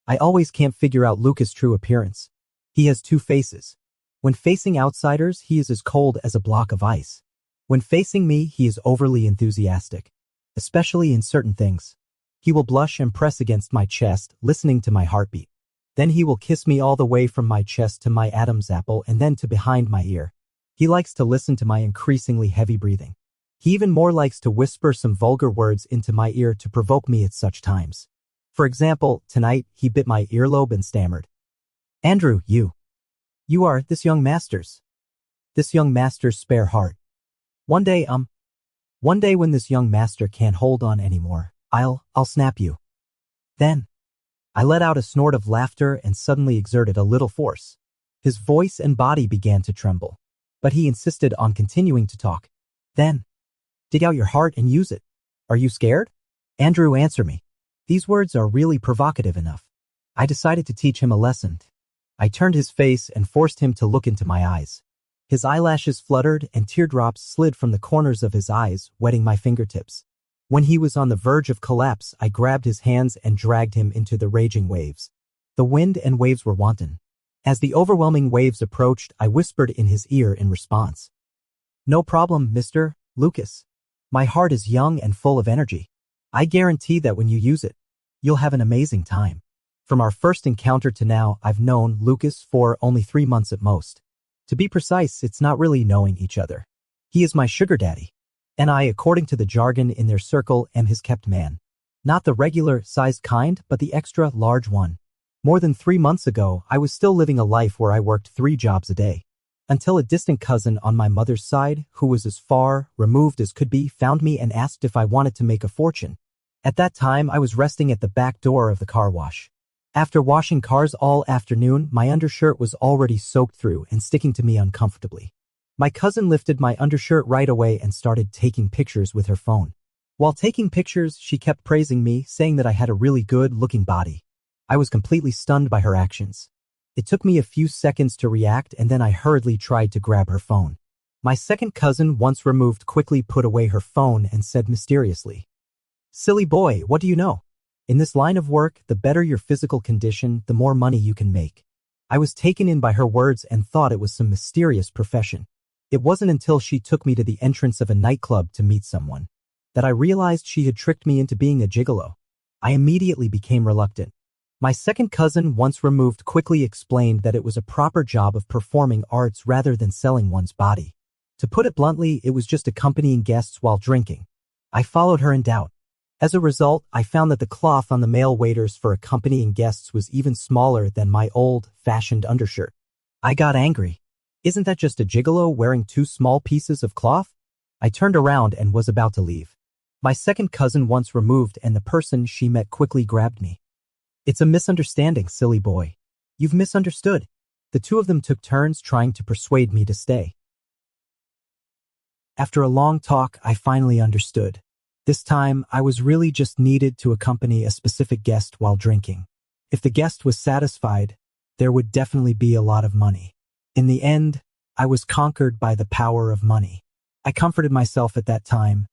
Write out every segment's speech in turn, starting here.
I always can't figure out Lucas' true appearance. He has two faces. When facing outsiders, he is as cold as a block of ice. When facing me, he is overly enthusiastic, especially in certain things. He will blush and press against my chest, listening to my heartbeat. Then he will kiss me all the way from my chest to my Adam's apple and then to behind my ear. He likes to listen to my increasingly heavy breathing. He even more likes to whisper some vulgar words into my ear to provoke me at such times. For example, tonight, he bit my earlobe and stammered. "Andrew, you are this young master's spare heart. One day when this young master can't hold on anymore, I'll snap you." Then, I let out a snort of laughter and suddenly exerted a little force. His voice and body began to tremble, but he insisted on continuing to talk. "Then, dig out your heart and use it. Are you scared? Andrew, answer me." These words are really provocative enough. I decided to teach him a lesson. I turned his face and forced him to look into my eyes. His eyelashes fluttered and teardrops slid from the corners of his eyes, wetting my fingertips. When he was on the verge of collapse, I grabbed his hands and dragged him into the raging waves. The wind and waves were wanton. As the overwhelming waves approached, I whispered in his ear in response. "No problem, Mr. Lucas. My heart is young and full of energy. I guarantee that when you use it, you'll have an amazing time." From our first encounter to now, I've known Lucas for only 3 months at most. To be precise, it's not really knowing each other. He is my sugar daddy, and I, according to the jargon in their circle, am his kept man. Not the regular-sized kind, but the extra-large one. More than 3 months ago, I was still living a life where I worked 3 jobs a day. Until a distant cousin on my mother's side, who was as far removed as could be, found me and asked if I wanted to make a fortune. At that time, I was resting at the back door of the car wash. After washing cars all afternoon, my undershirt was already soaked through and sticking to me uncomfortably. My cousin lifted my undershirt right away and started taking pictures with her phone. While taking pictures, she kept praising me, saying that I had a really good-looking body. I was completely stunned by her actions. It took me a few seconds to react, and then I hurriedly tried to grab her phone. My second cousin, once removed, quickly put away her phone and said mysteriously, "Silly boy, what do you know? In this line of work, the better your physical condition, the more money you can make." I was taken in by her words and thought it was some mysterious profession. It wasn't until she took me to the entrance of a nightclub to meet someone that I realized she had tricked me into being a gigolo. I immediately became reluctant. My second cousin, once removed, quickly explained that it was a proper job of performing arts rather than selling one's body. To put it bluntly, it was just accompanying guests while drinking. I followed her in doubt. As a result, I found that the cloth on the male waiters for accompanying guests was even smaller than my old-fashioned undershirt. I got angry. Isn't that just a gigolo wearing 2 small pieces of cloth? I turned around and was about to leave. My second cousin, once removed, and the person she met quickly grabbed me. "It's a misunderstanding, silly boy. You've misunderstood." The two of them took turns trying to persuade me to stay. After a long talk, I finally understood. This time, I was really just needed to accompany a specific guest while drinking. If the guest was satisfied, there would definitely be a lot of money. In the end, I was conquered by the power of money. I comforted myself at that time,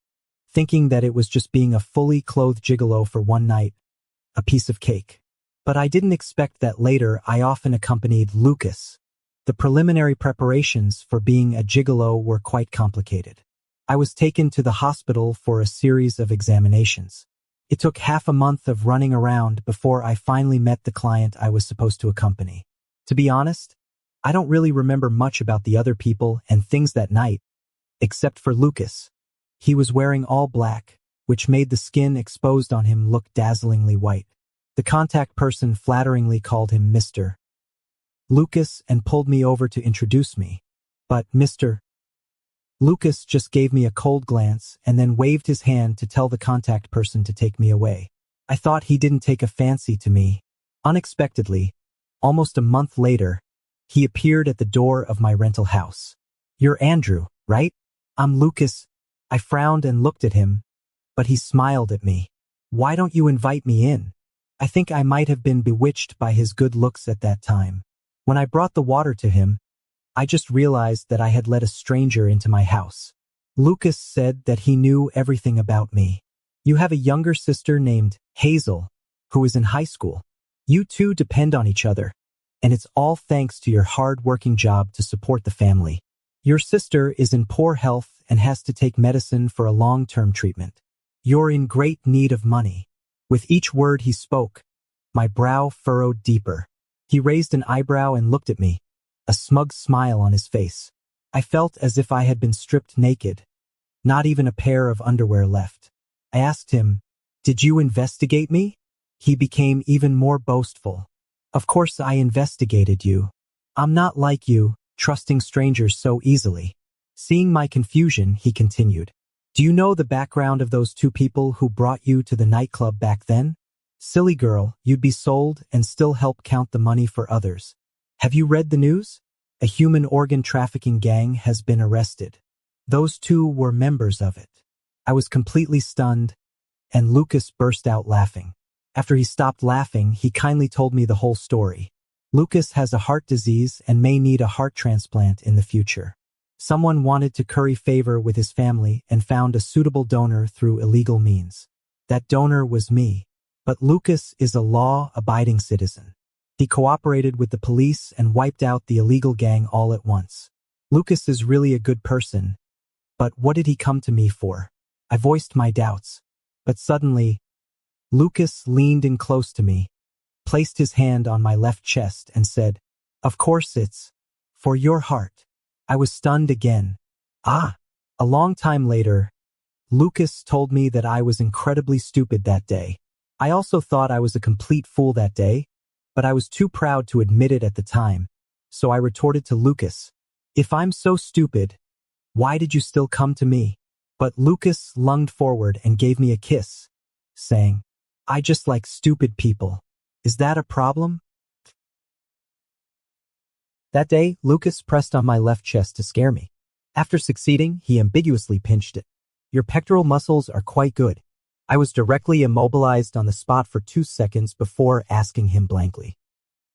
thinking that it was just being a fully clothed gigolo for one night, a piece of cake. But I didn't expect that later I often accompanied Lucas. The preliminary preparations for being a gigolo were quite complicated. I was taken to the hospital for a series of examinations. It took half a month of running around before I finally met the client I was supposed to accompany. To be honest, I don't really remember much about the other people and things that night, except for Lucas. He was wearing all black, which made the skin exposed on him look dazzlingly white. The contact person flatteringly called him Mr. Lucas and pulled me over to introduce me. But Mr. Lucas just gave me a cold glance and then waved his hand to tell the contact person to take me away. I thought he didn't take a fancy to me. Unexpectedly, almost a month later, he appeared at the door of my rental house. "You're Andrew, right?" "I'm Lucas." I frowned and looked at him, but he smiled at me. "Why don't you invite me in?" I think I might have been bewitched by his good looks at that time. When I brought the water to him, I just realized that I had let a stranger into my house. Lucas said that he knew everything about me. "You have a younger sister named Hazel, who is in high school." You two depend on each other, and it's all thanks to your hard-working job to support the family. Your sister is in poor health and has to take medicine for a long-term treatment. You're in great need of money. With each word he spoke, my brow furrowed deeper. He raised an eyebrow and looked at me, a smug smile on his face. I felt as if I had been stripped naked, not even a pair of underwear left. I asked him, "Did you investigate me?" He became even more boastful. "Of course I investigated you. I'm not like you, trusting strangers so easily." Seeing my confusion, he continued, "Do you know the background of those two people who brought you to the nightclub back then? Silly girl, you'd be sold and still help count the money for others. Have you read the news? A human organ trafficking gang has been arrested. Those two were members of it." I was completely stunned, and Lucas burst out laughing. After he stopped laughing, he kindly told me the whole story. Lucas has a heart disease and may need a heart transplant in the future. Someone wanted to curry favor with his family and found a suitable donor through illegal means. That donor was me. But Lucas is a law-abiding citizen. He cooperated with the police and wiped out the illegal gang all at once. Lucas is really a good person. But what did he come to me for? I voiced my doubts. But suddenly, Lucas leaned in close to me, placed his hand on my left chest and said, "Of course it's for your heart." I was stunned again. A long time later, Lucas told me that I was incredibly stupid that day. I also thought I was a complete fool that day, but I was too proud to admit it at the time. So I retorted to Lucas, "If I'm so stupid, why did you still come to me?" But Lucas lunged forward and gave me a kiss, saying, "I just like stupid people. Is that a problem?" That day, Lucas pressed on my left chest to scare me. After succeeding, he ambiguously pinched it. "Your pectoral muscles are quite good." I was directly immobilized on the spot for 2 seconds before asking him blankly,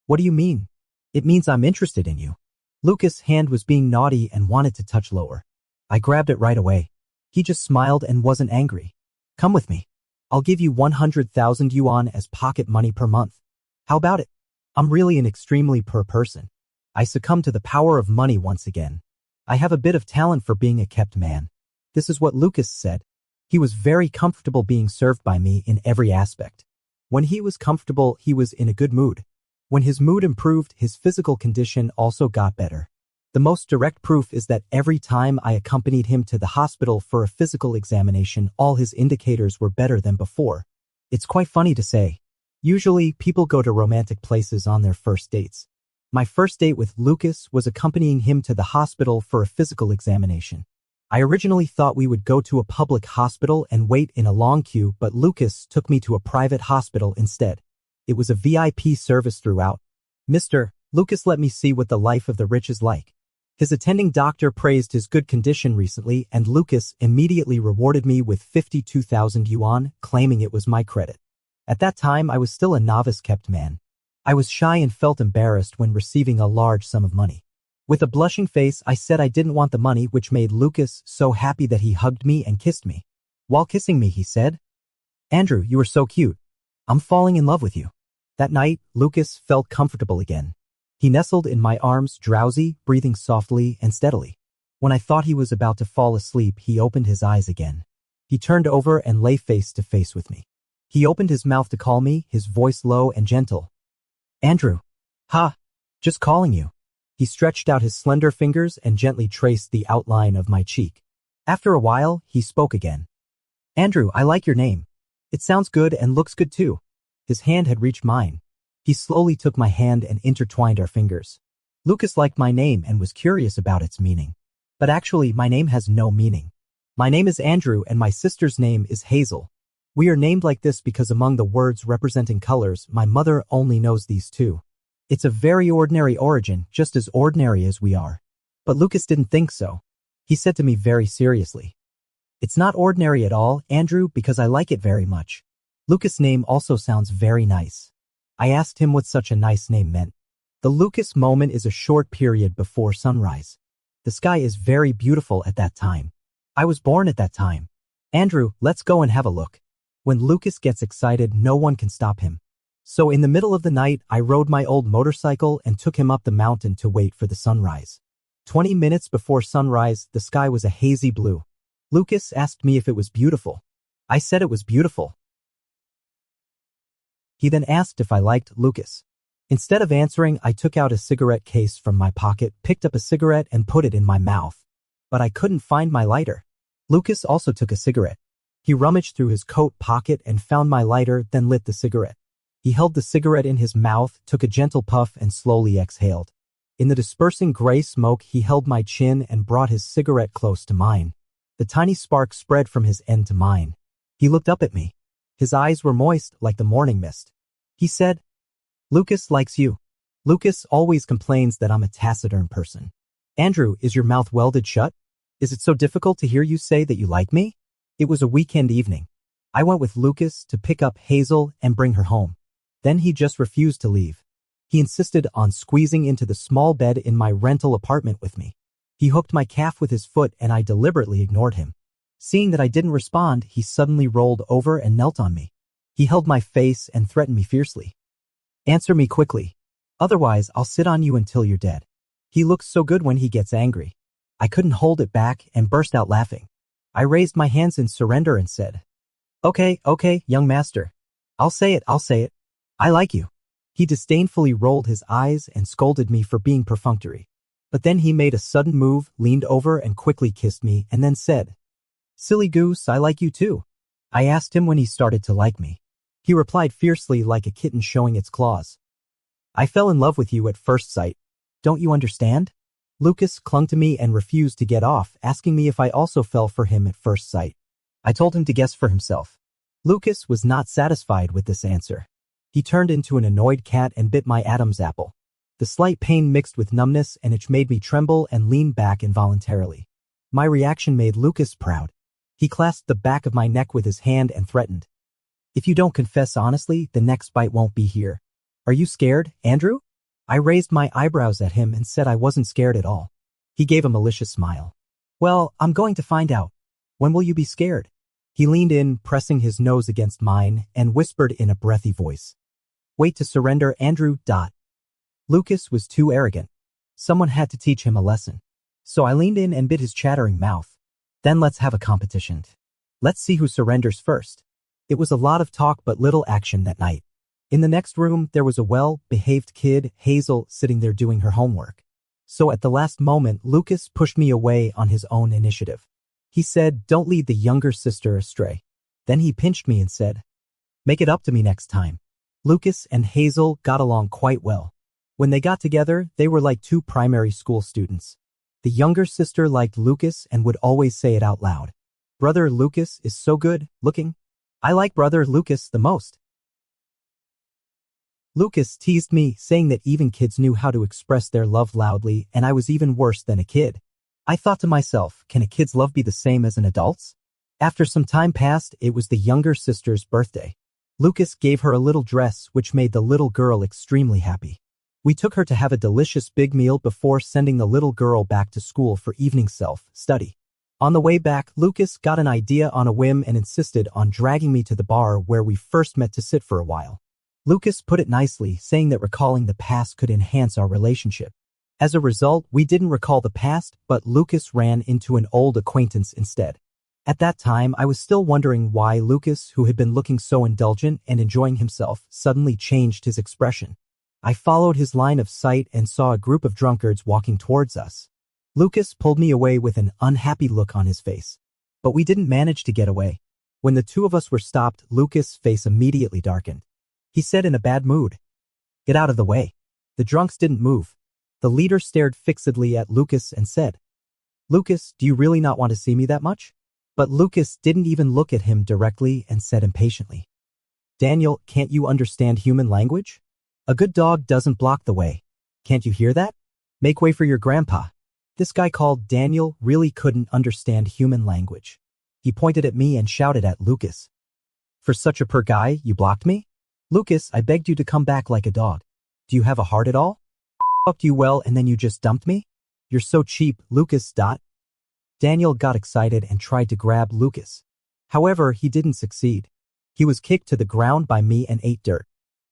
"What do you mean?" "It means I'm interested in you." Lucas' hand was being naughty and wanted to touch lower. I grabbed it right away. He just smiled and wasn't angry. "Come with me. I'll give you 100,000 yuan as pocket money per month. How about it?" I'm really an extremely poor person. I succumbed to the power of money once again. I have a bit of talent for being a kept man. This is what Lucas said. He was very comfortable being served by me in every aspect. When he was comfortable, he was in a good mood. When his mood improved, his physical condition also got better. The most direct proof is that every time I accompanied him to the hospital for a physical examination, all his indicators were better than before. It's quite funny to say. Usually, people go to romantic places on their first dates. My first date with Lucas was accompanying him to the hospital for a physical examination. I originally thought we would go to a public hospital and wait in a long queue, but Lucas took me to a private hospital instead. It was a VIP service throughout. "Mr. Lucas, let me see what the life of the rich is like." His attending doctor praised his good condition recently, and Lucas immediately rewarded me with 52,000 yuan, claiming it was my credit. At that time, I was still a novice kept man. I was shy and felt embarrassed when receiving a large sum of money. With a blushing face, I said I didn't want the money, which made Lucas so happy that he hugged me and kissed me. While kissing me, he said, "Andrew, you are so cute. I'm falling in love with you." That night, Lucas felt comfortable again. He nestled in my arms, drowsy, breathing softly and steadily. When I thought he was about to fall asleep, he opened his eyes again. He turned over and lay face to face with me. He opened his mouth to call me, his voice low and gentle. "Andrew." "Ha, just calling you." He stretched out his slender fingers and gently traced the outline of my cheek. After a while, he spoke again. "Andrew, I like your name. It sounds good and looks good too." His hand had reached mine. He slowly took my hand and intertwined our fingers. Lucas liked my name and was curious about its meaning. But actually, my name has no meaning. My name is Andrew and my sister's name is Hazel. We are named like this because among the words representing colors, my mother only knows these two. It's a very ordinary origin, just as ordinary as we are. But Lucas didn't think so. He said to me very seriously, "It's not ordinary at all, Andrew, because I like it very much." Lucas' name also sounds very nice. I asked him what such a nice name meant. The Lucas moment is a short period before sunrise. The sky is very beautiful at that time. I was born at that time. "Andrew, let's go and have a look." When Lucas gets excited, no one can stop him. So in the middle of the night, I rode my old motorcycle and took him up the mountain to wait for the sunrise. 20 minutes before sunrise, the sky was a hazy blue. Lucas asked me if it was beautiful. I said it was beautiful. He then asked if I liked Lucas. Instead of answering, I took out a cigarette case from my pocket, picked up a cigarette and put it in my mouth. But I couldn't find my lighter. Lucas also took a cigarette. He rummaged through his coat pocket and found my lighter, then lit the cigarette. He held the cigarette in his mouth, took a gentle puff and slowly exhaled. In the dispersing gray smoke, he held my chin and brought his cigarette close to mine. The tiny spark spread from his end to mine. He looked up at me. His eyes were moist like the morning mist. He said, "Lucas likes you." Lucas always complains that I'm a taciturn person. "Andrew, is your mouth welded shut? Is it so difficult to hear you say that you like me?" It was a weekend evening. I went with Lucas to pick up Hazel and bring her home. Then he just refused to leave. He insisted on squeezing into the small bed in my rental apartment with me. He hooked my calf with his foot and I deliberately ignored him. Seeing that I didn't respond, he suddenly rolled over and knelt on me. He held my face and threatened me fiercely. "Answer me quickly. Otherwise, I'll sit on you until you're dead." He looks so good when he gets angry. I couldn't hold it back and burst out laughing. I raised my hands in surrender and said, Okay, young master. I'll say it. I like you." He disdainfully rolled his eyes and scolded me for being perfunctory. But then he made a sudden move, leaned over and quickly kissed me and then said, "Silly goose, I like you too." I asked him when he started to like me. He replied fiercely like a kitten showing its claws. "I fell in love with you at first sight. Don't you understand?" Lucas clung to me and refused to get off, asking me if I also fell for him at first sight. I told him to guess for himself. Lucas was not satisfied with this answer. He turned into an annoyed cat and bit my Adam's apple. The slight pain mixed with numbness and itch made me tremble and lean back involuntarily. My reaction made Lucas proud. He clasped the back of my neck with his hand and threatened, "If you don't confess honestly, the next bite won't be here. Are you scared, Andrew?" I raised my eyebrows at him and said I wasn't scared at all. He gave a malicious smile. "Well, I'm going to find out. When will you be scared?" He leaned in, pressing his nose against mine, and whispered in a breathy voice, "Wait to surrender, Andrew. Lucas was too arrogant. Someone had to teach him a lesson. So I leaned in and bit his chattering mouth. "Then let's have a competition. Let's see who surrenders first." It was a lot of talk but little action that night. In the next room, there was a well-behaved kid, Hazel, sitting there doing her homework. So at the last moment, Lucas pushed me away on his own initiative. He said, "Don't lead the younger sister astray." Then he pinched me and said, "Make it up to me next time." Lucas and Hazel got along quite well. When they got together, they were like two primary school students. The younger sister liked Lucas and would always say it out loud. "Brother Lucas is so good looking. I like brother Lucas the most." Lucas teased me, saying that even kids knew how to express their love loudly, and I was even worse than a kid. I thought to myself, can a kid's love be the same as an adult's? After some time passed, it was the younger sister's birthday. Lucas gave her a little dress, which made the little girl extremely happy. We took her to have a delicious big meal before sending the little girl back to school for evening self-study. On the way back, Lucas got an idea on a whim and insisted on dragging me to the bar where we first met to sit for a while. Lucas put it nicely, saying that recalling the past could enhance our relationship. As a result, we didn't recall the past, but Lucas ran into an old acquaintance instead. At that time, I was still wondering why Lucas, who had been looking so indulgent and enjoying himself, suddenly changed his expression. I followed his line of sight and saw a group of drunkards walking towards us. Lucas pulled me away with an unhappy look on his face. But we didn't manage to get away. When the two of us were stopped, Lucas' face immediately darkened. He said in a bad mood, "Get out of the way." The drunks didn't move. The leader stared fixedly at Lucas and said, "Lucas, do you really not want to see me that much?" But Lucas didn't even look at him directly and said impatiently, "Daniel, can't you understand human language? A good dog doesn't block the way. Can't you hear that? Make way for your grandpa." This guy called Daniel really couldn't understand human language. He pointed at me and shouted at Lucas, "For such a poor guy, you blocked me? Lucas, I begged you to come back like a dog. Do you have a heart at all? Fucked you well and then you just dumped me? You're so cheap, Lucas. Daniel got excited and tried to grab Lucas. However, he didn't succeed. He was kicked to the ground by me and ate dirt.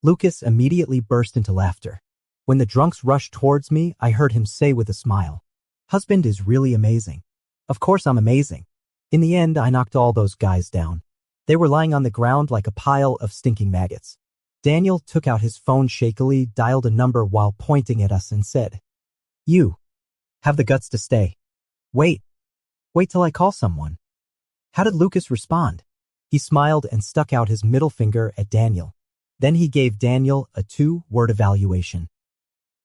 Lucas immediately burst into laughter. When the drunks rushed towards me, I heard him say with a smile, "Husband is really amazing." Of course I'm amazing. In the end, I knocked all those guys down. They were lying on the ground like a pile of stinking maggots. Daniel took out his phone shakily, dialed a number while pointing at us and said, "You have the guts to stay. Wait till I call someone." How did Lucas respond? He smiled and stuck out his middle finger at Daniel. Then he gave Daniel a 2-word evaluation.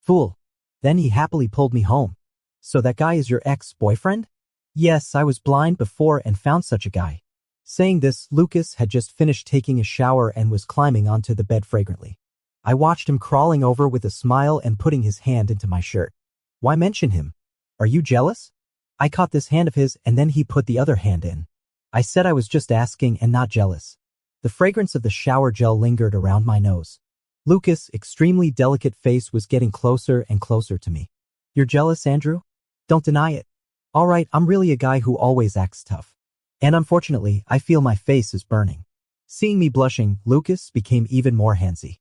"Fool." Then he happily pulled me home. "So that guy is your ex-boyfriend?" "Yes, I was blind before and found such a guy." Saying this, Lucas had just finished taking a shower and was climbing onto the bed fragrantly. I watched him crawling over with a smile and putting his hand into my shirt. "Why mention him? Are you jealous?" I caught this hand of his and then he put the other hand in. I said I was just asking and not jealous. The fragrance of the shower gel lingered around my nose. Lucas' extremely delicate face was getting closer and closer to me. "You're jealous, Andrew? Don't deny it." "All right, I'm really a guy who always acts tough. And unfortunately, I feel my face is burning." Seeing me blushing, Lucas became even more handsy.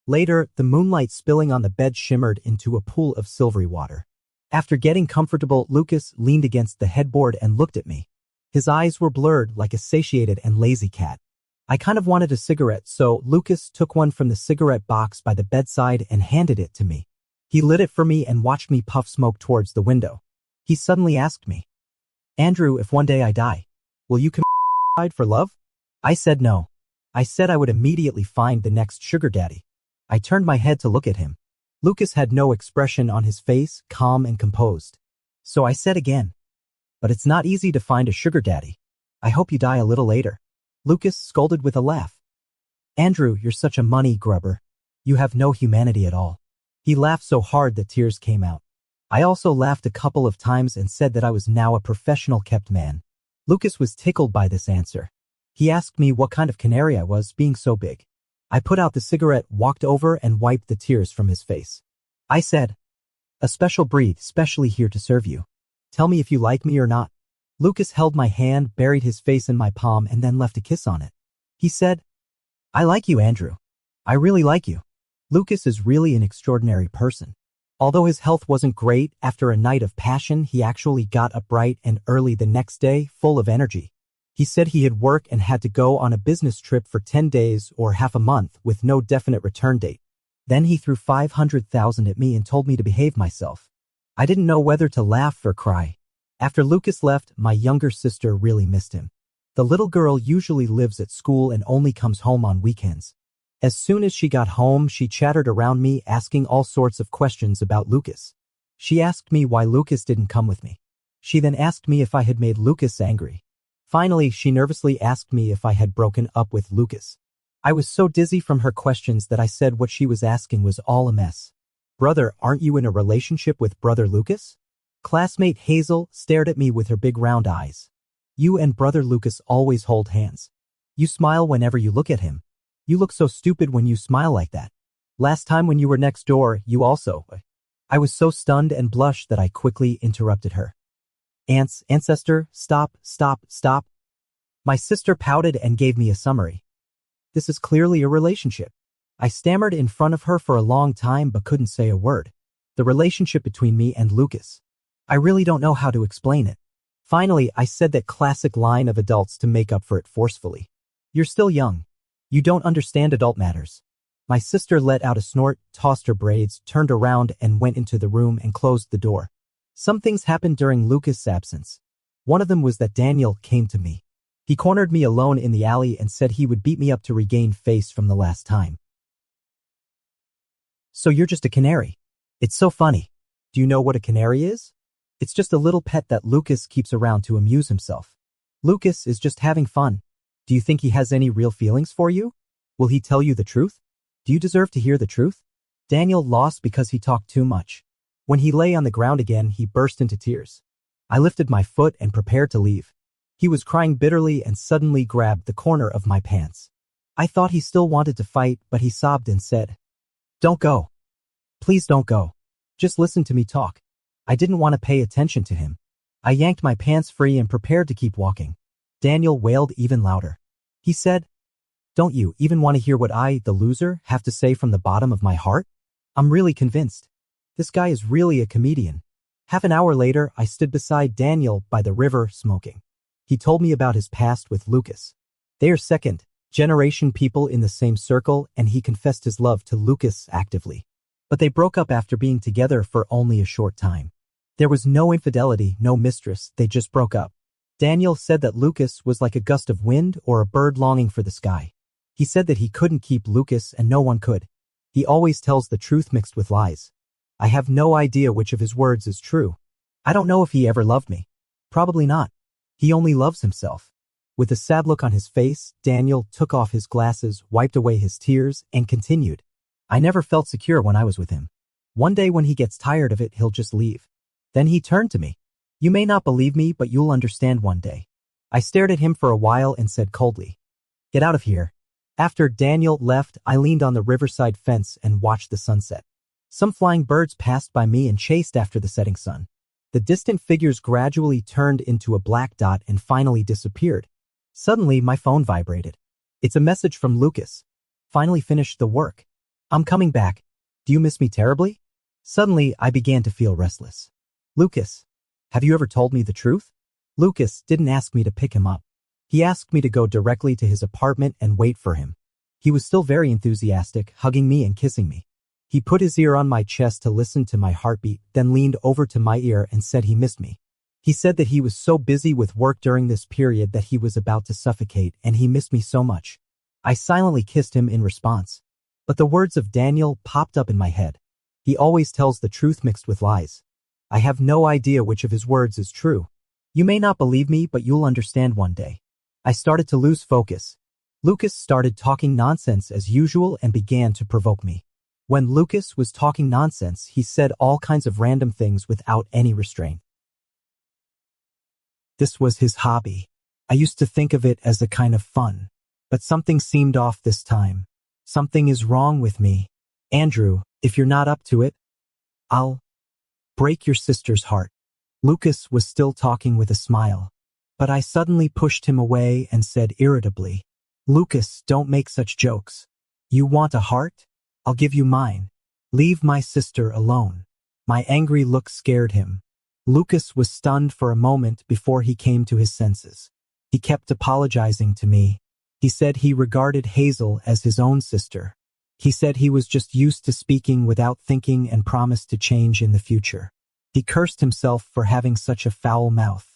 Later, the moonlight spilling on the bed shimmered into a pool of silvery water. After getting comfortable, Lucas leaned against the headboard and looked at me. His eyes were blurred like a satiated and lazy cat. I kind of wanted a cigarette, so Lucas took one from the cigarette box by the bedside and handed it to me. He lit it for me and watched me puff smoke towards the window. He suddenly asked me, "Andrew, if one day I die, will you commit suicide for love?" I said no. I said I would immediately find the next sugar daddy. I turned my head to look at him. Lucas had no expression on his face, calm and composed. So I said again, "But it's not easy to find a sugar daddy. I hope you die a little later." Lucas scolded with a laugh. "Andrew, you're such a money grubber. You have no humanity at all." He laughed so hard that tears came out. I also laughed a couple of times and said that I was now a professional kept man. Lucas was tickled by this answer. He asked me what kind of canary I was, being so big. I put out the cigarette, walked over and wiped the tears from his face. I said, "A special breed, specially here to serve you. Tell me if you like me or not." Lucas held my hand, buried his face in my palm and then left a kiss on it. He said, "I like you, Andrew. I really like you." Lucas is really an extraordinary person. Although his health wasn't great, after a night of passion, he actually got up bright and early the next day, full of energy. He said he had work and had to go on a business trip for 10 days or half a month with no definite return date. Then he threw 500,000 at me and told me to behave myself. I didn't know whether to laugh or cry. After Lucas left, my younger sister really missed him. The little girl usually lives at school and only comes home on weekends. As soon as she got home, she chattered around me, asking all sorts of questions about Lucas. She asked me why Lucas didn't come with me. She then asked me if I had made Lucas angry. Finally, she nervously asked me if I had broken up with Lucas. I was so dizzy from her questions that I said what she was asking was all a mess. "Brother, aren't you in a relationship with brother Lucas?" Classmate Hazel stared at me with her big round eyes. "You and brother Lucas always hold hands. You smile whenever you look at him. You look so stupid when you smile like that. Last time when you were next door, you also..." I was so stunned and blushed that I quickly interrupted her. Ancestor, stop. My sister pouted and gave me a summary. "This is clearly a relationship." I stammered in front of her for a long time but couldn't say a word. The relationship between me and Lucas. I really don't know how to explain it. Finally, I said that classic line of adults to make up for it forcefully. "You're still young. You don't understand adult matters." My sister let out a snort, tossed her braids, turned around and went into the room and closed the door. Some things happened during Lucas' absence. One of them was that Daniel came to me. He cornered me alone in the alley and said he would beat me up to regain face from the last time. "So you're just a canary. It's so funny. Do you know what a canary is?" "It's just a little pet that Lucas keeps around to amuse himself." "Lucas is just having fun. Do you think he has any real feelings for you? Will he tell you the truth? Do you deserve to hear the truth?" Daniel lost because he talked too much. When he lay on the ground again, he burst into tears. I lifted my foot and prepared to leave. He was crying bitterly and suddenly grabbed the corner of my pants. I thought he still wanted to fight, but he sobbed and said, "Don't go. Please don't go. Just listen to me talk." I didn't want to pay attention to him. I yanked my pants free and prepared to keep walking. Daniel wailed even louder. He said, Don't you even want to hear what I, the loser, have to say from the bottom of my heart? I'm really convinced. This guy is really a comedian. Half an hour later, I stood beside Daniel by the river smoking. He told me about his past with Lucas. They are second-generation people in the same circle, and he confessed his love to Lucas actively. But they broke up after being together for only a short time. There was no infidelity, no mistress, they just broke up. Daniel said that Lucas was like a gust of wind or a bird longing for the sky. He said that he couldn't keep Lucas and no one could. He always tells the truth mixed with lies. I have no idea which of his words is true. I don't know if he ever loved me. Probably not. He only loves himself. With a sad look on his face, Daniel took off his glasses, wiped away his tears, and continued. I never felt secure when I was with him. One day when he gets tired of it, he'll just leave. Then he turned to me. You may not believe me, but you'll understand one day. I stared at him for a while and said coldly, get out of here. After Daniel left, I leaned on the riverside fence and watched the sunset. Some flying birds passed by me and chased after the setting sun. The distant figures gradually turned into a black dot and finally disappeared. Suddenly, my phone vibrated. It's a message from Lucas. Finally finished the work. I'm coming back. Do you miss me terribly? Suddenly, I began to feel restless. Lucas, have you ever told me the truth? Lucas didn't ask me to pick him up. He asked me to go directly to his apartment and wait for him. He was still very enthusiastic, hugging me and kissing me. He put his ear on my chest to listen to my heartbeat, then leaned over to my ear and said he missed me. He said that he was so busy with work during this period that he was about to suffocate and he missed me so much. I silently kissed him in response. But the words of Daniel popped up in my head. He always tells the truth mixed with lies. I have no idea which of his words is true. You may not believe me, but you'll understand one day. I started to lose focus. Lucas started talking nonsense as usual and began to provoke me. When Lucas was talking nonsense, he said all kinds of random things without any restraint. This was his hobby. I used to think of it as a kind of fun. But something seemed off this time. Something is wrong with me. Andrew, if you're not up to it, I'll break your sister's heart. Lucas was still talking with a smile. But I suddenly pushed him away and said irritably, Lucas, don't make such jokes. You want a heart? I'll give you mine. Leave my sister alone. My angry look scared him. Lucas was stunned for a moment before he came to his senses. He kept apologizing to me. He said he regarded Hazel as his own sister. He said he was just used to speaking without thinking and promised to change in the future. He cursed himself for having such a foul mouth.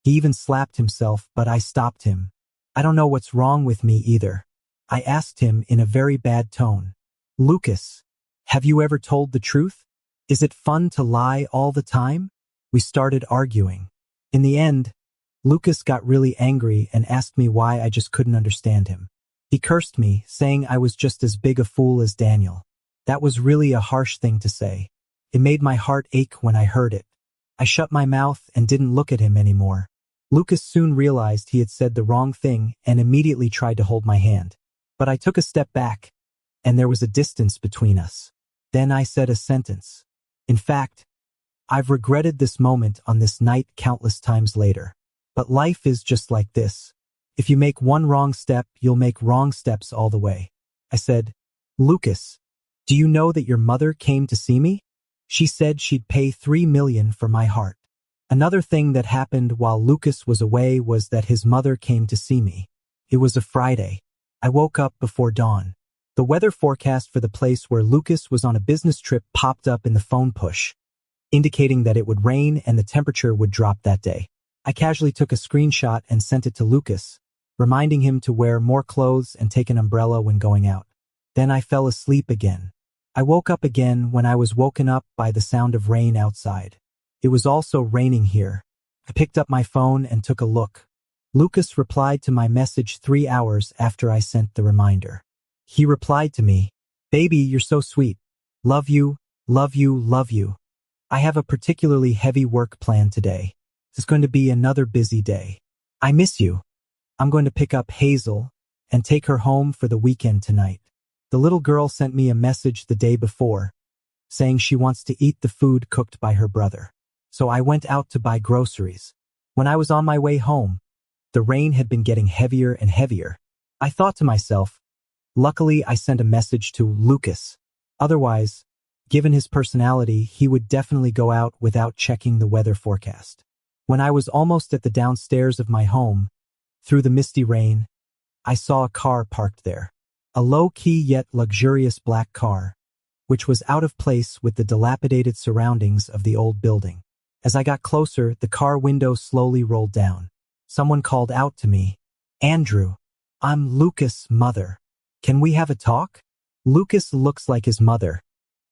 He even slapped himself, but I stopped him. I don't know what's wrong with me either. I asked him in a very bad tone. Lucas, have you ever told the truth? Is it fun to lie all the time? We started arguing. In the end, Lucas got really angry and asked me why I just couldn't understand him. He cursed me, saying I was just as big a fool as Daniel. That was really a harsh thing to say. It made my heart ache when I heard it. I shut my mouth and didn't look at him anymore. Lucas soon realized he had said the wrong thing and immediately tried to hold my hand. But I took a step back, and there was a distance between us. Then I said a sentence. In fact, I've regretted this moment on this night countless times later. But life is just like this. If you make one wrong step, you'll make wrong steps all the way. I said, Lucas, do you know that your mother came to see me? She said she'd pay $3 million for my heart. Another thing that happened while Lucas was away was that his mother came to see me. It was a Friday. I woke up before dawn. The weather forecast for the place where Lucas was on a business trip popped up in the phone push, indicating that it would rain and the temperature would drop that day. I casually took a screenshot and sent it to Lucas, reminding him to wear more clothes and take an umbrella when going out. Then I fell asleep again. I woke up again when I was woken up by the sound of rain outside. It was also raining here. I picked up my phone and took a look. Lucas replied to my message 3 hours after I sent the reminder. He replied to me, Baby, you're so sweet. Love you, love you, love you. I have a particularly heavy work plan today. It's going to be another busy day. I miss you. I'm going to pick up Hazel and take her home for the weekend tonight. The little girl sent me a message the day before, saying she wants to eat the food cooked by her brother. So I went out to buy groceries. When I was on my way home, the rain had been getting heavier and heavier. I thought to myself, Luckily, I sent a message to Lucas. Otherwise, given his personality, he would definitely go out without checking the weather forecast. When I was almost at the downstairs of my home, through the misty rain, I saw a car parked there. A low-key yet luxurious black car, which was out of place with the dilapidated surroundings of the old building. As I got closer, the car window slowly rolled down. Someone called out to me, "Andrew, I'm Lucas' mother. Can we have a talk?" Lucas looks like his mother,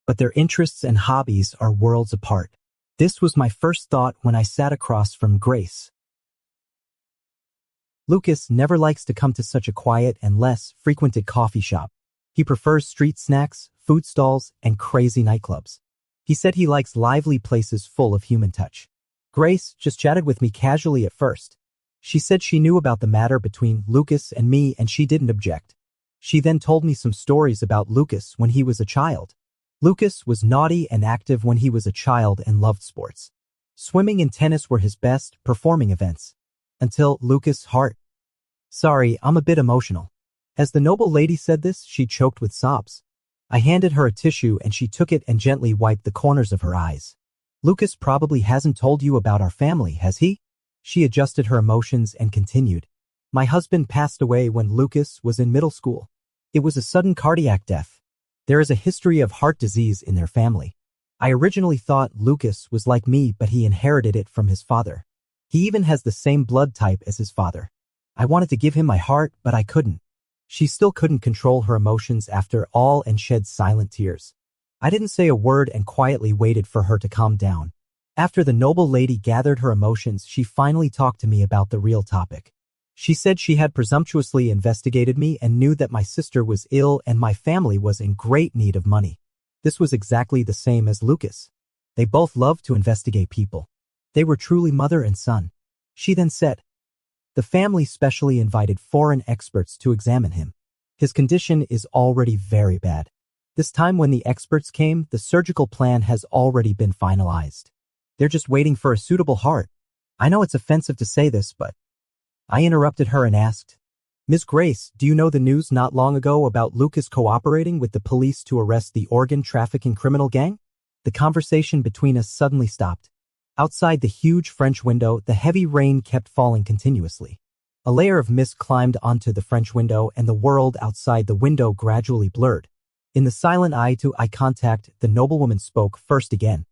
but their interests and hobbies are worlds apart. This was my first thought when I sat across from Grace. Lucas never likes to come to such a quiet and less frequented coffee shop. He prefers street snacks, food stalls, and crazy nightclubs. He said he likes lively places full of human touch. Grace just chatted with me casually at first. She said she knew about the matter between Lucas and me and she didn't object. She then told me some stories about Lucas when he was a child. Lucas was naughty and active when he was a child and loved sports. Swimming and tennis were his best performing events. Until Lucas' heart. Sorry, I'm a bit emotional. As the noble lady said this, she choked with sobs. I handed her a tissue and she took it and gently wiped the corners of her eyes. Lucas probably hasn't told you about our family, has he? She adjusted her emotions and continued. My husband passed away when Lucas was in middle school. It was a sudden cardiac death. There is a history of heart disease in their family. I originally thought Lucas was like me, but he inherited it from his father. He even has the same blood type as his father. I wanted to give him my heart, but I couldn't. She still couldn't control her emotions after all and shed silent tears. I didn't say a word and quietly waited for her to calm down. After the noble lady gathered her emotions, she finally talked to me about the real topic. She said she had presumptuously investigated me and knew that my sister was ill and my family was in great need of money. This was exactly the same as Lucas. They both loved to investigate people. They were truly mother and son. She then said, the family specially invited foreign experts to examine him. His condition is already very bad. This time when the experts came, the surgical plan has already been finalized. They're just waiting for a suitable heart. I know it's offensive to say this, but I interrupted her and asked, Ms. Grace, do you know the news not long ago about Lucas cooperating with the police to arrest the organ trafficking criminal gang? The conversation between us suddenly stopped. Outside the huge French window, the heavy rain kept falling continuously. A layer of mist climbed onto the French window and the world outside the window gradually blurred. In the silent eye-to-eye contact, the noblewoman spoke first again.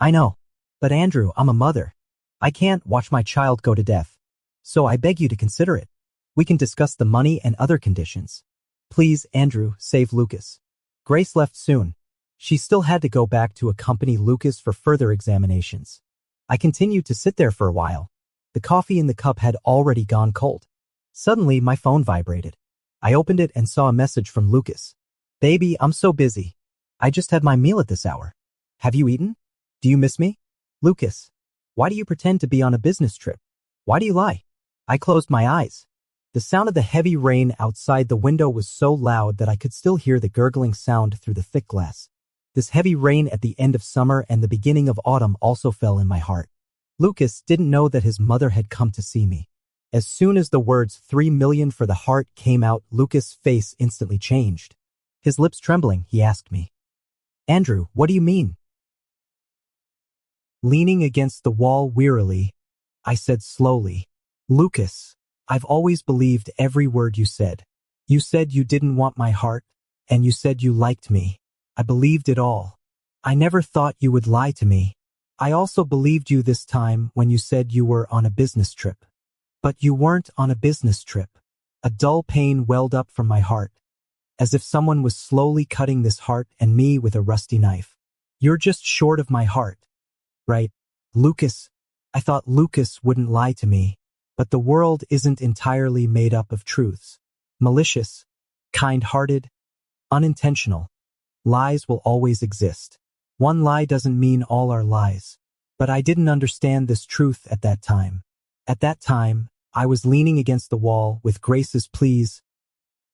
I know. But Andrew, I'm a mother. I can't watch my child go to death. So I beg you to consider it. We can discuss the money and other conditions. Please, Andrew, save Lucas. Grace left soon. She still had to go back to accompany Lucas for further examinations. I continued to sit there for a while. The coffee in the cup had already gone cold. Suddenly, my phone vibrated. I opened it and saw a message from Lucas. Baby, I'm so busy. I just had my meal at this hour. Have you eaten? Do you miss me? Lucas, why do you pretend to be on a business trip? Why do you lie? I closed my eyes. The sound of the heavy rain outside the window was so loud that I could still hear the gurgling sound through the thick glass. This heavy rain at the end of summer and the beginning of autumn also fell in my heart. Lucas didn't know that his mother had come to see me. As soon as the words 3 million for the heart came out, Lucas' face instantly changed. His lips trembling, he asked me, Andrew, what do you mean? Leaning against the wall wearily, I said slowly, Lucas, I've always believed every word you said. You said you didn't want my heart, and you said you liked me. I believed it all. I never thought you would lie to me. I also believed you this time when you said you were on a business trip. But you weren't on a business trip. A dull pain welled up from my heart, as if someone was slowly cutting this heart and me with a rusty knife. You're just short of my heart. Right, Lucas? I thought Lucas wouldn't lie to me, but the world isn't entirely made up of truths. Malicious, kind-hearted, unintentional. Lies will always exist. One lie doesn't mean all are lies. But I didn't understand this truth at that time. At that time, I was leaning against the wall with Grace's pleas,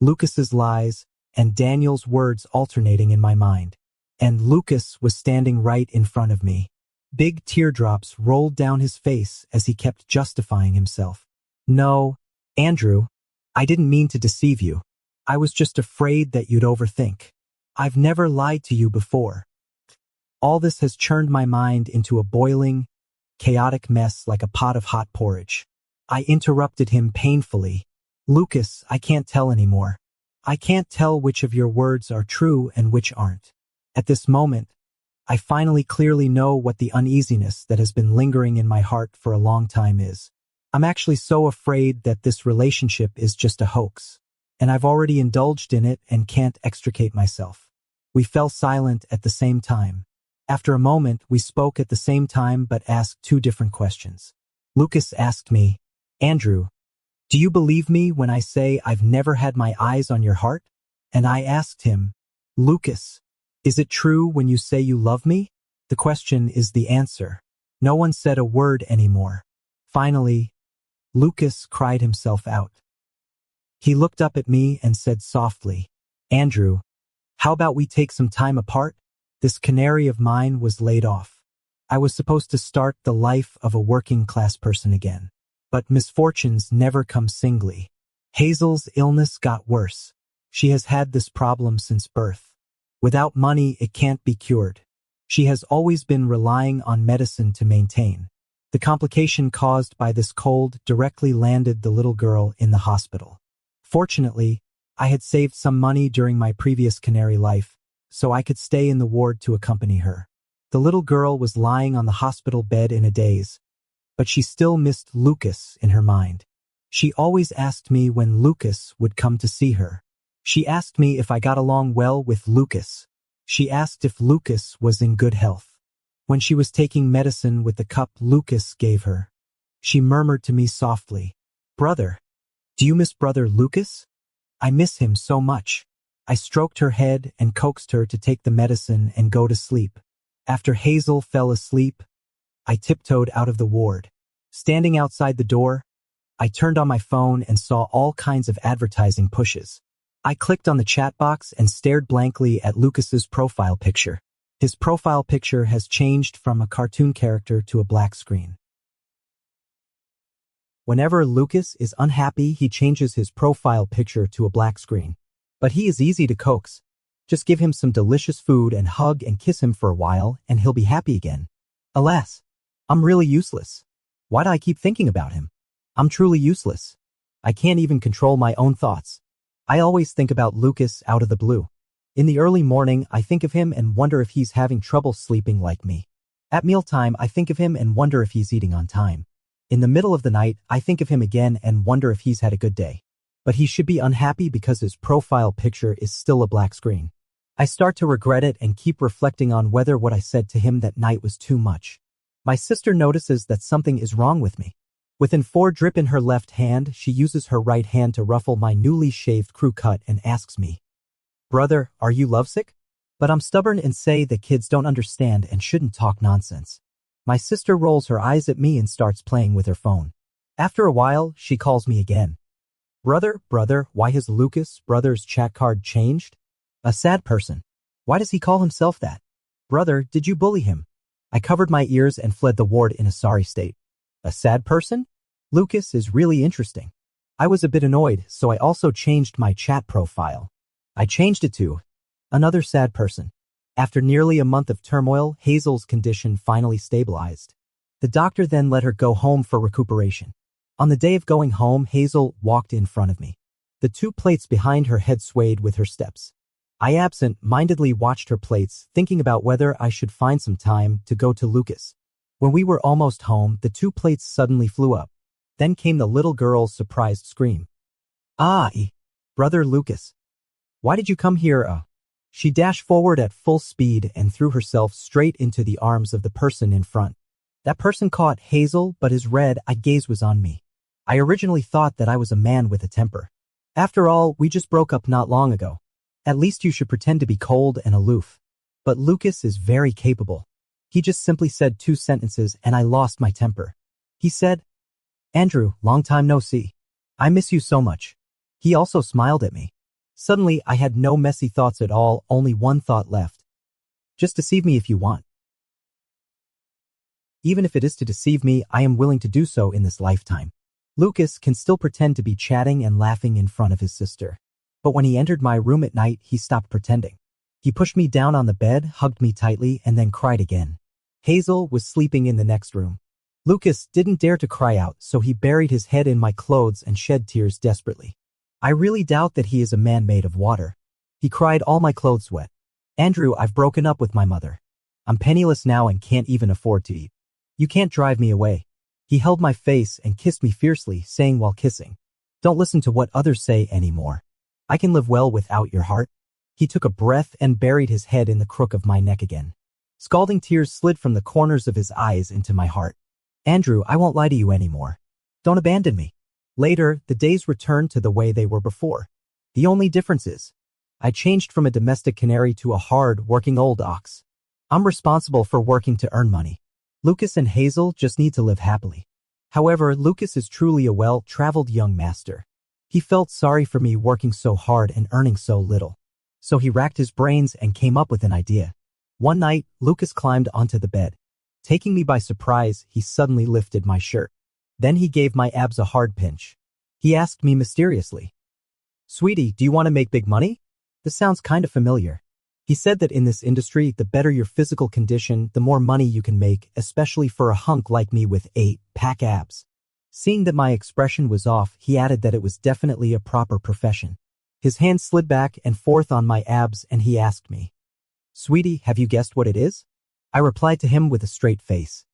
Lucas's lies, and Daniel's words alternating in my mind. And Lucas was standing right in front of me. Big teardrops rolled down his face as he kept justifying himself. No, Andrew, I didn't mean to deceive you. I was just afraid that you'd overthink. I've never lied to you before. All this has churned my mind into a boiling, chaotic mess like a pot of hot porridge. I interrupted him painfully. Lucas, I can't tell anymore. I can't tell which of your words are true and which aren't. At this moment, I finally clearly know what the uneasiness that has been lingering in my heart for a long time is. I'm actually so afraid that this relationship is just a hoax, and I've already indulged in it and can't extricate myself. We fell silent at the same time. After a moment, we spoke at the same time but asked two different questions. Lucas asked me, Andrew, do you believe me when I say I've never had my eyes on your heart? And I asked him, Lucas, is it true when you say you love me? The question is the answer. No one said a word anymore. Finally, Lucas cried himself out. He looked up at me and said softly, Andrew, how about we take some time apart? This canary of mine was laid off. I was supposed to start the life of a working-class person again. But misfortunes never come singly. Hazel's illness got worse. She has had this problem since birth. Without money, it can't be cured. She has always been relying on medicine to maintain. The complication caused by this cold directly landed the little girl in the hospital. Fortunately, I had saved some money during my previous canary life, so I could stay in the ward to accompany her. The little girl was lying on the hospital bed in a daze, but she still missed Lucas in her mind. She always asked me when Lucas would come to see her. She asked me if I got along well with Lucas. She asked if Lucas was in good health. When she was taking medicine with the cup Lucas gave her, she murmured to me softly, Brother, do you miss brother Lucas? I miss him so much. I stroked her head and coaxed her to take the medicine and go to sleep. After Hazel fell asleep, I tiptoed out of the ward. Standing outside the door, I turned on my phone and saw all kinds of advertising pushes. I clicked on the chat box and stared blankly at Lucas's profile picture. His profile picture has changed from a cartoon character to a black screen. Whenever Lucas is unhappy, he changes his profile picture to a black screen. But he is easy to coax. Just give him some delicious food and hug and kiss him for a while and he'll be happy again. Alas, I'm really useless. Why do I keep thinking about him? I'm truly useless. I can't even control my own thoughts. I always think about Lucas out of the blue. In the early morning, I think of him and wonder if he's having trouble sleeping like me. At mealtime, I think of him and wonder if he's eating on time. In the middle of the night, I think of him again and wonder if he's had a good day. But he should be unhappy because his profile picture is still a black screen. I start to regret it and keep reflecting on whether what I said to him that night was too much. My sister notices that something is wrong with me. Within 4 drip in her left hand, she uses her right hand to ruffle my newly shaved crew cut and asks me, Brother, are you lovesick? But I'm stubborn and say that kids don't understand and shouldn't talk nonsense. My sister rolls her eyes at me and starts playing with her phone. After a while, she calls me again. Brother, why has Lucas' brother's chat card changed? A sad person. Why does he call himself that? Brother, did you bully him? I covered my ears and fled the ward in a sorry state. A sad person? Lucas is really interesting. I was a bit annoyed, so I also changed my chat profile. I changed it to another sad person. After nearly a month of turmoil, Hazel's condition finally stabilized. The doctor then let her go home for recuperation. On the day of going home, Hazel walked in front of me. The 2 plates behind her head swayed with her steps. I absent-mindedly watched her plates, thinking about whether I should find some time to go to Lucas. When we were almost home, the 2 plates suddenly flew up. Then came the little girl's surprised scream. Brother Lucas. Why did you come here, She dashed forward at full speed and threw herself straight into the arms of the person in front. That person caught Hazel, but his red-eyed gaze was on me. I originally thought that I was a man with a temper. After all, we just broke up not long ago. At least you should pretend to be cold and aloof. But Lucas is very capable. He just simply said 2 sentences and I lost my temper. He said, Andrew, long time no see. I miss you so much. He also smiled at me. Suddenly, I had no messy thoughts at all, only one thought left. Just deceive me if you want. Even if it is to deceive me, I am willing to do so in this lifetime. Lucas can still pretend to be chatting and laughing in front of his sister. but when he entered my room at night, he stopped pretending. He pushed me down on the bed, hugged me tightly, and then cried again. Hazel was sleeping in the next room. Lucas didn't dare to cry out, so he buried his head in my clothes and shed tears desperately. I really doubt that he is a man made of water. He cried all my clothes wet. Andrew, I've broken up with my mother. I'm penniless now and can't even afford to eat. You can't drive me away. He held my face and kissed me fiercely, saying while kissing, don't listen to what others say anymore. I can live well without your heart. He took a breath and buried his head in the crook of my neck again. Scalding tears slid from the corners of his eyes into my heart. Andrew, I won't lie to you anymore. Don't abandon me. Later, the days returned to the way they were before. The only difference is, I changed from a domestic canary to a hard-working old ox. I'm responsible for working to earn money. Lucas and Hazel just need to live happily. However, Lucas is truly a well-traveled young master. He felt sorry for me working so hard and earning so little. So he racked his brains and came up with an idea. One night, Lucas climbed onto the bed. Taking me by surprise, he suddenly lifted my shirt. Then he gave my abs a hard pinch. He asked me mysteriously, "Sweetie, do you want to make big money?" This sounds kind of familiar. He said that in this industry, the better your physical condition, the more money you can make, especially for a hunk like me with 8-pack abs. Seeing that my expression was off, he added that it was definitely a proper profession. His hand slid back and forth on my abs and he asked me, "Sweetie, have you guessed what it is?" I replied to him with a straight face,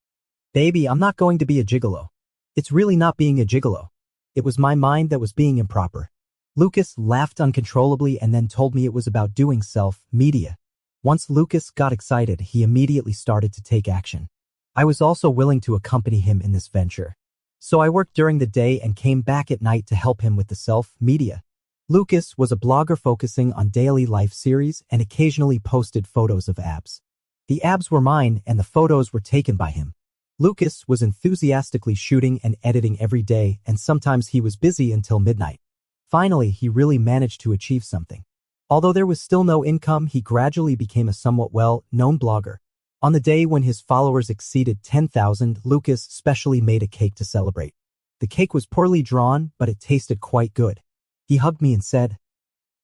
"Baby, I'm not going to be a gigolo. It's really not being a gigolo. It was my mind that was being improper." Lucas laughed uncontrollably and then told me it was about doing self-media. Once Lucas got excited, he immediately started to take action. I was also willing to accompany him in this venture. So I worked during the day and came back at night to help him with the self-media. Lucas was a blogger focusing on daily life series and occasionally posted photos of abs. The abs were mine and the photos were taken by him. Lucas was enthusiastically shooting and editing every day, and sometimes he was busy until midnight. Finally, he really managed to achieve something. Although there was still no income, he gradually became a somewhat well-known blogger. On the day when his followers exceeded 10,000, Lucas specially made a cake to celebrate. The cake was poorly drawn, but it tasted quite good. He hugged me and said,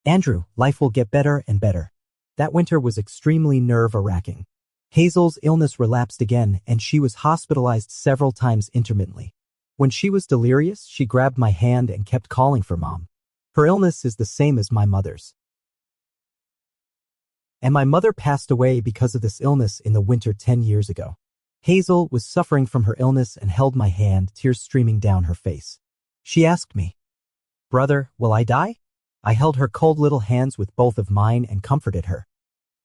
"Andrew, life will get better and better." That winter was extremely nerve-wracking. Hazel's illness relapsed again, and she was hospitalized several times intermittently. When she was delirious, she grabbed my hand and kept calling for Mom. Her illness is the same as my mother's. And my mother passed away because of this illness in the winter 10 years ago. Hazel was suffering from her illness and held my hand, tears streaming down her face. She asked me, "Brother, will I die?" I held her cold little hands with both of mine and comforted her.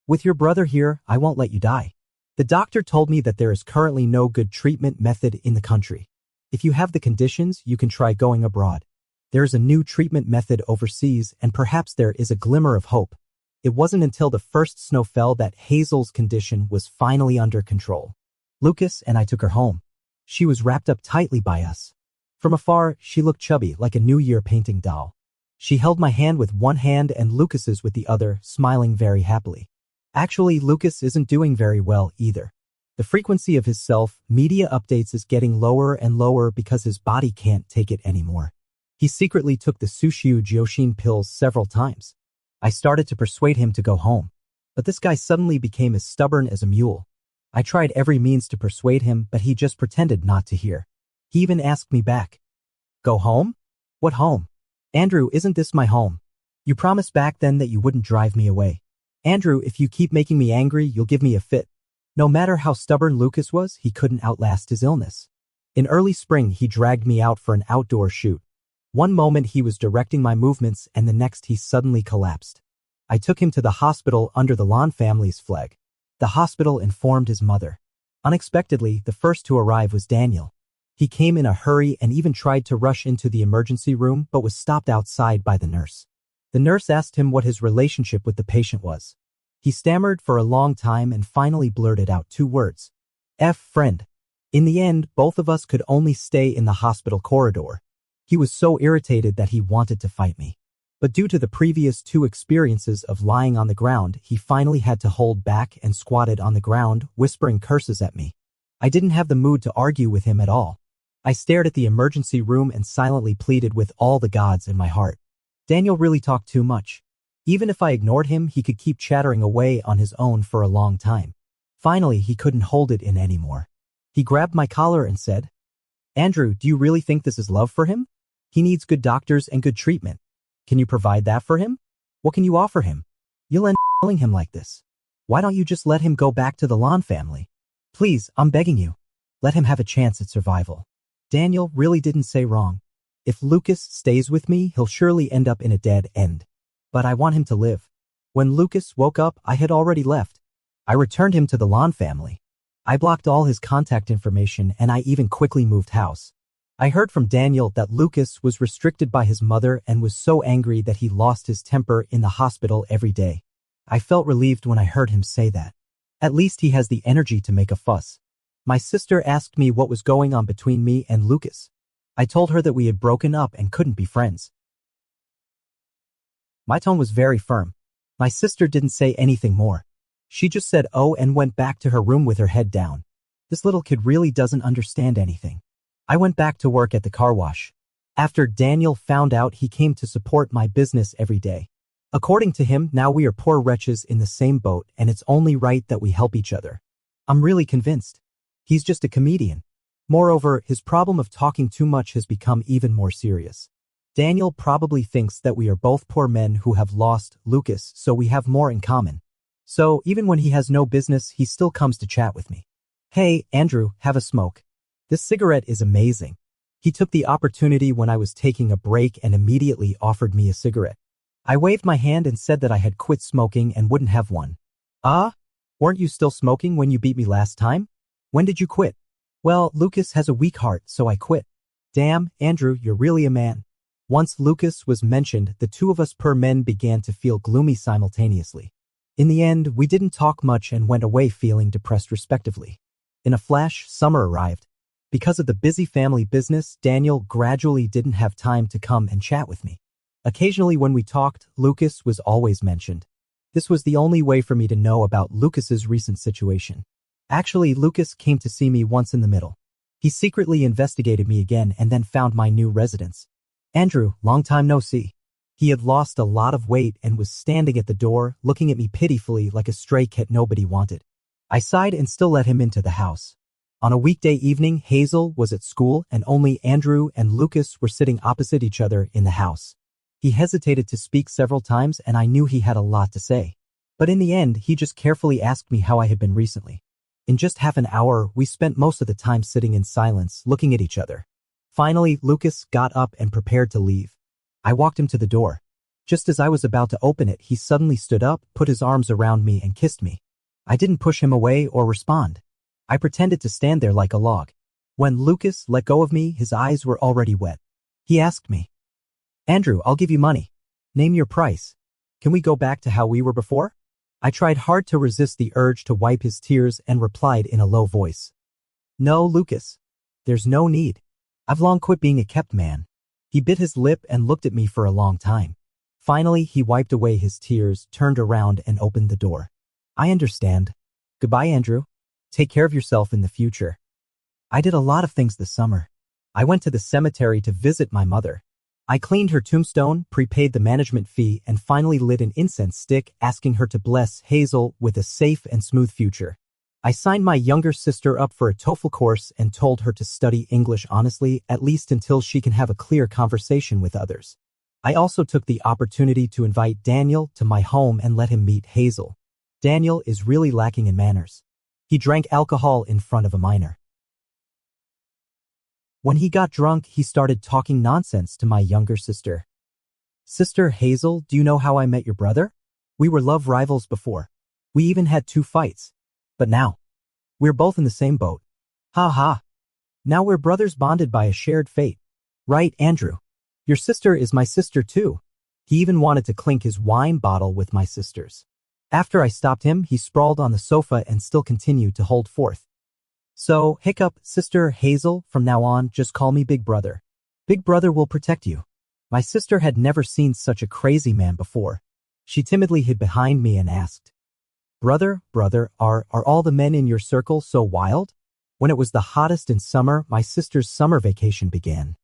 "With your brother here, I won't let you die. The doctor told me that there is currently no good treatment method in the country. If you have the conditions, you can try going abroad. There is a new treatment method overseas, and perhaps there is a glimmer of hope." It wasn't until the first snow fell that Hazel's condition was finally under control. Lucas and I took her home. She was wrapped up tightly by us. From afar, she looked chubby, like a New Year painting doll. She held my hand with one hand and Lucas's with the other, smiling very happily. Actually, Lucas isn't doing very well either. The frequency of his self-media updates is getting lower and lower because his body can't take it anymore. He secretly took the Sushiu Jioshin pills several times. I started to persuade him to go home. But this guy suddenly became as stubborn as a mule. I tried every means to persuade him, but he just pretended not to hear. He even asked me back, "Go home? What home? Andrew, isn't this my home? You promised back then that you wouldn't drive me away. Andrew, if you keep making me angry, you'll give me a fit." No matter how stubborn Lucas was, he couldn't outlast his illness. In early spring, he dragged me out for an outdoor shoot. One moment he was directing my movements and the next he suddenly collapsed. I took him to the hospital under the Lan family's flag. The hospital informed his mother. Unexpectedly, the first to arrive was Daniel. He came in a hurry and even tried to rush into the emergency room but was stopped outside by the nurse. The nurse asked him what his relationship with the patient was. He stammered for a long time and finally blurted out 2 words. Friend. In the end, both of us could only stay in the hospital corridor. He was so irritated that he wanted to fight me. But due to the previous 2 experiences of lying on the ground, he finally had to hold back and squatted on the ground, whispering curses at me. I didn't have the mood to argue with him at all. I stared at the emergency room and silently pleaded with all the gods in my heart. Daniel really talked too much. Even if I ignored him, he could keep chattering away on his own for a long time. Finally, he couldn't hold it in anymore. He grabbed my collar and said, "Andrew, do you really think this is love for him? He needs good doctors and good treatment. Can you provide that for him? What can you offer him? You'll end up killing him like this. Why don't you just let him go back to the Lon family? Please, I'm begging you. Let him have a chance at survival." Daniel really didn't say wrong. If Lucas stays with me, he'll surely end up in a dead end. But I want him to live. When Lucas woke up, I had already left. I returned him to the Lon family. I blocked all his contact information and I even quickly moved house. I heard from Daniel that Lucas was restricted by his mother and was so angry that he lost his temper in the hospital every day. I felt relieved when I heard him say that. At least he has the energy to make a fuss. My sister asked me what was going on between me and Lucas. I told her that we had broken up and couldn't be friends. My tone was very firm. My sister didn't say anything more. She just said oh and went back to her room with her head down. This little kid really doesn't understand anything. I went back to work at the car wash. After Daniel found out, he came to support my business every day. According to him, now we are poor wretches in the same boat and it's only right that we help each other. I'm really convinced. He's just a comedian. Moreover, his problem of talking too much has become even more serious. Daniel probably thinks that we are both poor men who have lost Lucas, so we have more in common. So even when he has no business, he still comes to chat with me. "Hey, Andrew, have a smoke. This cigarette is amazing." He took the opportunity when I was taking a break and immediately offered me a cigarette. I waved my hand and said that I had quit smoking and wouldn't have one. "Ah? Weren't you still smoking when you beat me last time? When did you quit?" "Well, Lucas has a weak heart, so I quit." "Damn, Andrew, you're really a man." Once Lucas was mentioned, the two of us poor men began to feel gloomy simultaneously. In the end, we didn't talk much and went away feeling depressed respectively. In a flash, summer arrived. Because of the busy family business, Daniel gradually didn't have time to come and chat with me. Occasionally when we talked, Lucas was always mentioned. This was the only way for me to know about Lucas's recent situation. Actually, Lucas came to see me once in the middle. He secretly investigated me again and then found my new residence. "Andrew, long time no see." He had lost a lot of weight and was standing at the door, looking at me pitifully like a stray cat nobody wanted. I sighed and still let him into the house. On a weekday evening, Hazel was at school and only Andrew and Lucas were sitting opposite each other in the house. He hesitated to speak several times and I knew he had a lot to say. But in the end, he just carefully asked me how I had been recently. In just half an hour, we spent most of the time sitting in silence, looking at each other. Finally, Lucas got up and prepared to leave. I walked him to the door. Just as I was about to open it, he suddenly stood up, put his arms around me and kissed me. I didn't push him away or respond. I pretended to stand there like a log. When Lucas let go of me, his eyes were already wet. He asked me, "Andrew, I'll give you money. Name your price. Can we go back to how we were before?" I tried hard to resist the urge to wipe his tears and replied in a low voice, "No, Lucas. There's no need. I've long quit being a kept man." He bit his lip and looked at me for a long time. Finally, he wiped away his tears, turned around and opened the door. "I understand. Goodbye, Andrew. Take care of yourself in the future." I did a lot of things this summer. I went to the cemetery to visit my mother. I cleaned her tombstone, prepaid the management fee, and finally lit an incense stick asking her to bless Hazel with a safe and smooth future. I signed my younger sister up for a TOEFL course and told her to study English honestly, at least until she can have a clear conversation with others. I also took the opportunity to invite Daniel to my home and let him meet Hazel. Daniel is really lacking in manners. He drank alcohol in front of a minor. When he got drunk, he started talking nonsense to my younger sister. "Sister Hazel, do you know how I met your brother? We were love rivals before. We even had 2 fights. But now, we're both in the same boat. Ha ha. Now we're brothers bonded by a shared fate. Right, Andrew? Your sister is my sister too." He even wanted to clink his wine bottle with my sister's. After I stopped him, he sprawled on the sofa and still continued to hold forth. "So, hiccup, Sister Hazel, from now on, just call me Big Brother. Big Brother will protect you." My sister had never seen such a crazy man before. She timidly hid behind me and asked, Brother, are all the men in your circle so wild?" When it was the hottest in summer, my sister's summer vacation began.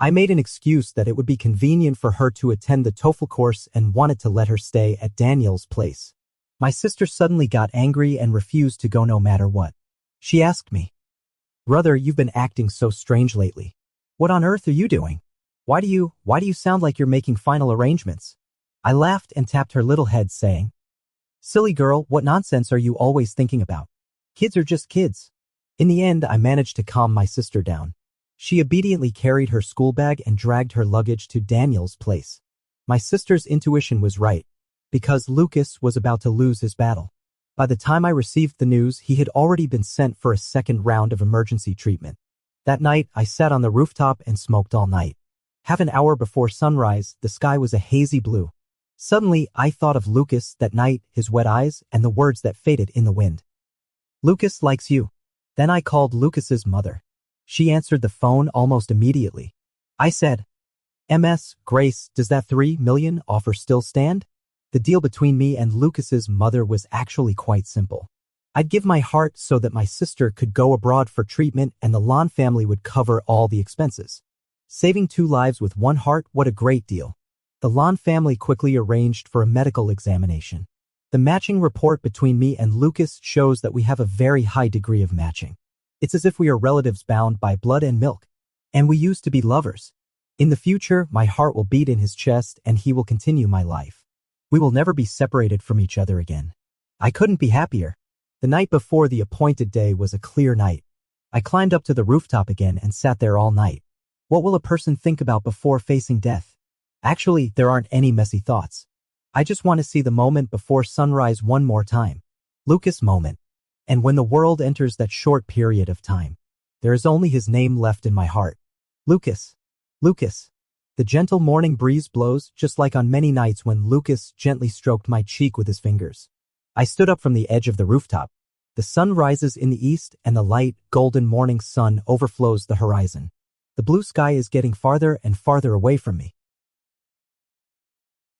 I made an excuse that it would be convenient for her to attend the TOEFL course and wanted to let her stay at Daniel's place. My sister suddenly got angry and refused to go no matter what. She asked me, "Brother, you've been acting so strange lately. What on earth are you doing? Why do you sound like you're making final arrangements?" I laughed and tapped her little head saying, "Silly girl, what nonsense are you always thinking about? Kids are just kids." In the end, I managed to calm my sister down. She obediently carried her school bag and dragged her luggage to Daniel's place. My sister's intuition was right, because Lucas was about to lose his battle. By the time I received the news, he had already been sent for a second round of emergency treatment. That night, I sat on the rooftop and smoked all night. Half an hour before sunrise, the sky was a hazy blue. Suddenly, I thought of Lucas that night, his wet eyes, and the words that faded in the wind. "Lucas likes you." Then I called Lucas's mother. She answered the phone almost immediately. I said, "Ms. Grace, does that $3 million offer still stand?" The deal between me and Lucas's mother was actually quite simple. I'd give my heart so that my sister could go abroad for treatment and the Lon family would cover all the expenses. Saving 2 lives with 1 heart, what a great deal. The Lon family quickly arranged for a medical examination. The matching report between me and Lucas shows that we have a very high degree of matching. It's as if we are relatives bound by blood and milk. And we used to be lovers. In the future, my heart will beat in his chest and he will continue my life. We will never be separated from each other again. I couldn't be happier. The night before the appointed day was a clear night. I climbed up to the rooftop again and sat there all night. What will a person think about before facing death? Actually, there aren't any messy thoughts. I just want to see the moment before sunrise one more time. Lucas moment. And when the world enters that short period of time, there is only his name left in my heart. Lucas. Lucas. The gentle morning breeze blows, just like on many nights when Lucas gently stroked my cheek with his fingers. I stood up from the edge of the rooftop. The sun rises in the east and the light, golden morning sun overflows the horizon. The blue sky is getting farther and farther away from me.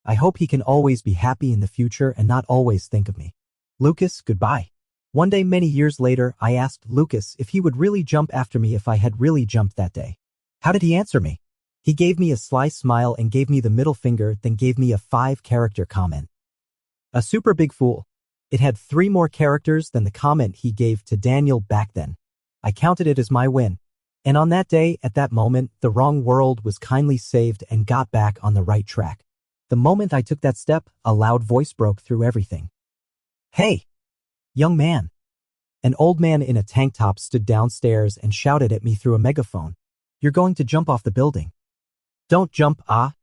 I hope he can always be happy in the future and not always think of me. Lucas, goodbye. One day many years later, I asked Lucas if he would really jump after me if I had really jumped that day. How did he answer me? He gave me a sly smile and gave me the middle finger, then gave me a 5-character comment. A super big fool. It had 3 more characters than the comment he gave to Daniel back then. I counted it as my win. And on that day, at that moment, the wrong world was kindly saved and got back on the right track. The moment I took that step, a loud voice broke through everything. "Hey, young man." An old man in a tank top stood downstairs and shouted at me through a megaphone. "You're going to jump off the building. Don't jump, ah."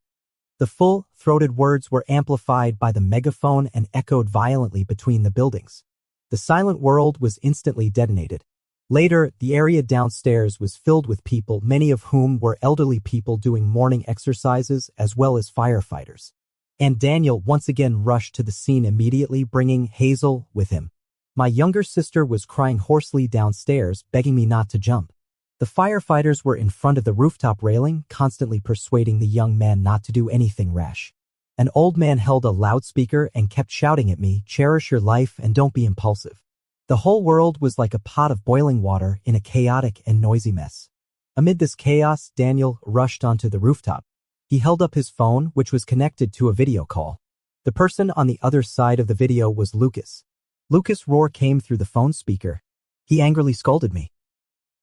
The full-throated words were amplified by the megaphone and echoed violently between the buildings. The silent world was instantly detonated. Later, the area downstairs was filled with people, many of whom were elderly people doing morning exercises as well as firefighters. And Daniel once again rushed to the scene immediately, bringing Hazel with him. My younger sister was crying hoarsely downstairs, begging me not to jump. The firefighters were in front of the rooftop railing, constantly persuading the young man not to do anything rash. An old man held a loudspeaker and kept shouting at me, "Cherish your life and don't be impulsive." The whole world was like a pot of boiling water in a chaotic and noisy mess. Amid this chaos, Daniel rushed onto the rooftop. He held up his phone, which was connected to a video call. The person on the other side of the video was Lucas. Lucas' roar came through the phone speaker. He angrily scolded me.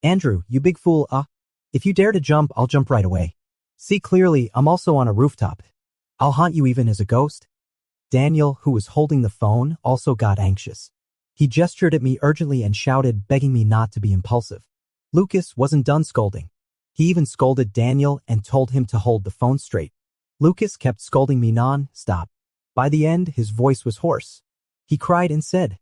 "Andrew, you big fool, if you dare to jump, I'll jump right away. See clearly, I'm also on a rooftop. I'll haunt you even as a ghost." Daniel, who was holding the phone, also got anxious. He gestured at me urgently and shouted, begging me not to be impulsive. Lucas wasn't done scolding. He even scolded Daniel and told him to hold the phone straight. Lucas kept scolding me non-stop. By the end, his voice was hoarse. He cried and said,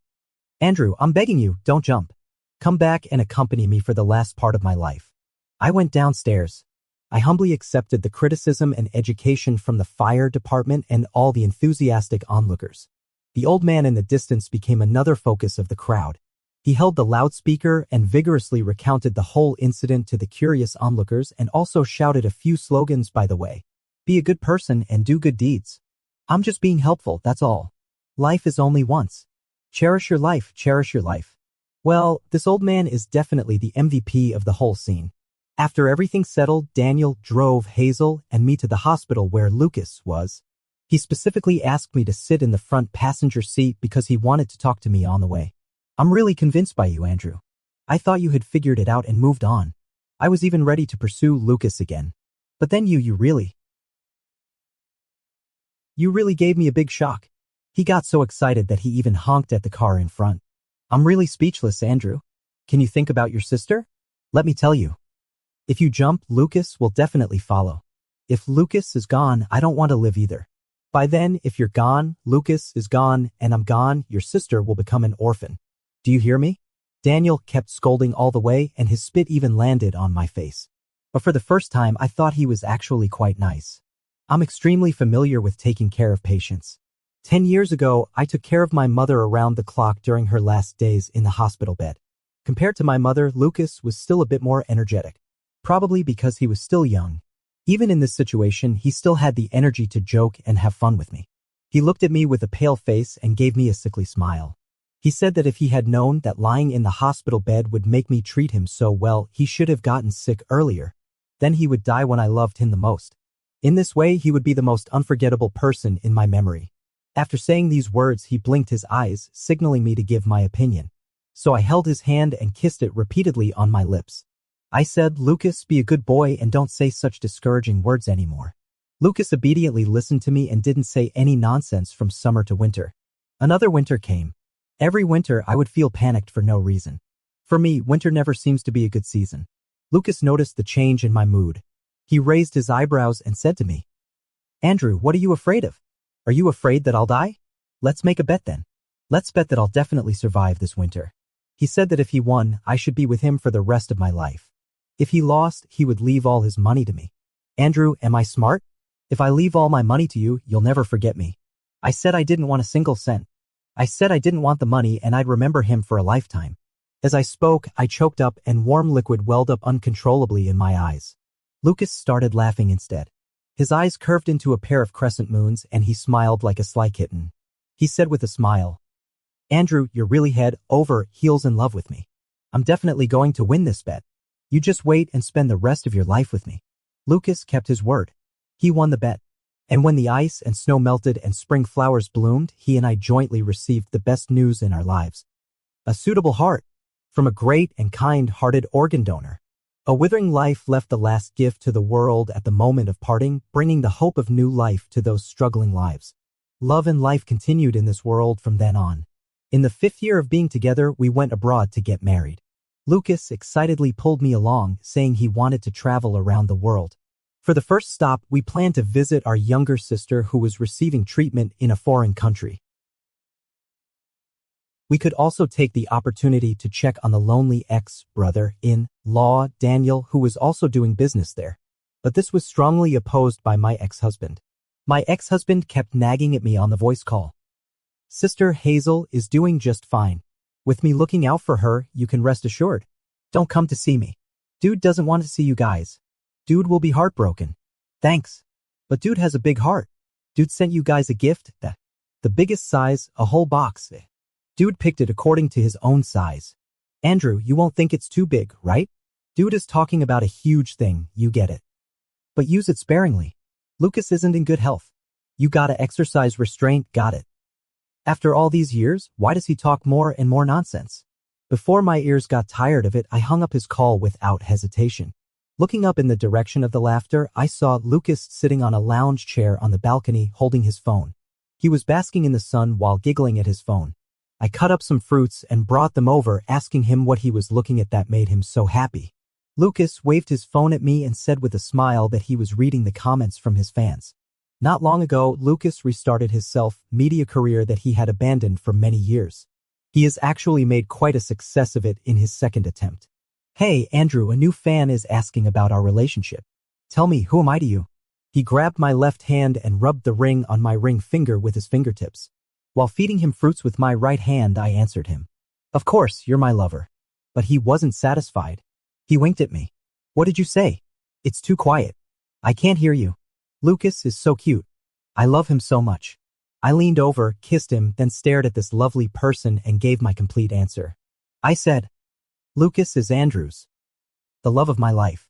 "Andrew, I'm begging you, don't jump. Come back and accompany me for the last part of my life." I went downstairs. I humbly accepted the criticism and education from the fire department and all the enthusiastic onlookers. The old man in the distance became another focus of the crowd. He held the loudspeaker and vigorously recounted the whole incident to the curious onlookers and also shouted a few slogans, by the way. "Be a good person and do good deeds. I'm just being helpful, that's all. Life is only once. Cherish your life, cherish your life." Well, this old man is definitely the MVP of the whole scene. After everything settled, Daniel drove Hazel and me to the hospital where Lucas was. He specifically asked me to sit in the front passenger seat because he wanted to talk to me on the way. I'm really convinced by you, Andrew. I thought you had figured it out and moved on. I was even ready to pursue Lucas again. But then you really gave me a big shock. He got so excited that he even honked at the car in front. I'm really speechless, Andrew. Can you think about your sister? Let me tell you. If you jump, Lucas will definitely follow. If Lucas is gone, I don't want to live either. By then, if you're gone, Lucas is gone, and I'm gone, your sister will become an orphan. Do you hear me? Daniel kept scolding all the way, and his spit even landed on my face. But for the first time, I thought he was actually quite nice. I'm extremely familiar with taking care of patients. 10 years ago, I took care of my mother around the clock during her last days in the hospital bed. Compared to my mother, Lucas was still a bit more energetic. Probably because he was still young. Even in this situation, he still had the energy to joke and have fun with me. He looked at me with a pale face and gave me a sickly smile. He said that if he had known that lying in the hospital bed would make me treat him so well, he should have gotten sick earlier. Then he would die when I loved him the most. In this way, he would be the most unforgettable person in my memory. After saying these words, he blinked his eyes, signaling me to give my opinion. So I held his hand and kissed it repeatedly on my lips. I said, Lucas, be a good boy and don't say such discouraging words anymore. Lucas obediently listened to me and didn't say any nonsense from summer to winter. Another winter came. Every winter, I would feel panicked for no reason. For me, winter never seems to be a good season. Lucas noticed the change in my mood. He raised his eyebrows and said to me, Andrew, what are you afraid of? Are you afraid that I'll die? Let's make a bet then. Let's bet that I'll definitely survive this winter. He said that if he won, I should be with him for the rest of my life. If he lost, he would leave all his money to me. Andrew, am I smart? If I leave all my money to you, you'll never forget me. I said I didn't want a single cent. I said I didn't want the money and I'd remember him for a lifetime. As I spoke, I choked up and warm liquid welled up uncontrollably in my eyes. Lucas started laughing instead. His eyes curved into a pair of crescent moons and he smiled like a sly kitten. He said with a smile, Andrew, you're really head over heels in love with me. I'm definitely going to win this bet. You just wait and spend the rest of your life with me. Lucas kept his word. He won the bet. And when the ice and snow melted and spring flowers bloomed, he and I jointly received the best news in our lives. A suitable heart from a great and kind-hearted organ donor. A withering life left the last gift to the world at the moment of parting, bringing the hope of new life to those struggling lives. Love and life continued in this world from then on. In the 5th year of being together, we went abroad to get married. Lucas excitedly pulled me along, saying he wanted to travel around the world. For the first stop, we planned to visit our younger sister who was receiving treatment in a foreign country. We could also take the opportunity to check on the lonely ex-brother-in-law, Daniel, who was also doing business there. But this was strongly opposed by my ex-husband. My ex-husband kept nagging at me on the voice call. Sister Hazel is doing just fine. With me looking out for her, you can rest assured. Don't come to see me. Dude doesn't want to see you guys. Dude will be heartbroken. Thanks. But dude has a big heart. Dude sent you guys a gift, the biggest size, a whole box. Dude picked it according to his own size. Andrew, you won't think it's too big, right? Dude is talking about a huge thing, you get it. But use it sparingly. Lucas isn't in good health. You gotta exercise restraint, got it. After all these years, why does he talk more and more nonsense? Before my ears got tired of it, I hung up his call without hesitation. Looking up in the direction of the laughter, I saw Lucas sitting on a lounge chair on the balcony holding his phone. He was basking in the sun while giggling at his phone. I cut up some fruits and brought them over, asking him what he was looking at that made him so happy. Lucas waved his phone at me and said with a smile that he was reading the comments from his fans. Not long ago, Lucas restarted his self-media career that he had abandoned for many years. He has actually made quite a success of it in his second attempt. Hey, Andrew, a new fan is asking about our relationship. Tell me, who am I to you? He grabbed my left hand and rubbed the ring on my ring finger with his fingertips. While feeding him fruits with my right hand, I answered him. Of course, you're my lover. But he wasn't satisfied. He winked at me. What did you say? It's too quiet. I can't hear you. Lucas is so cute. I love him so much. I leaned over, kissed him, then stared at this lovely person and gave my complete answer. I said, Lucas is Andrew's, the love of my life.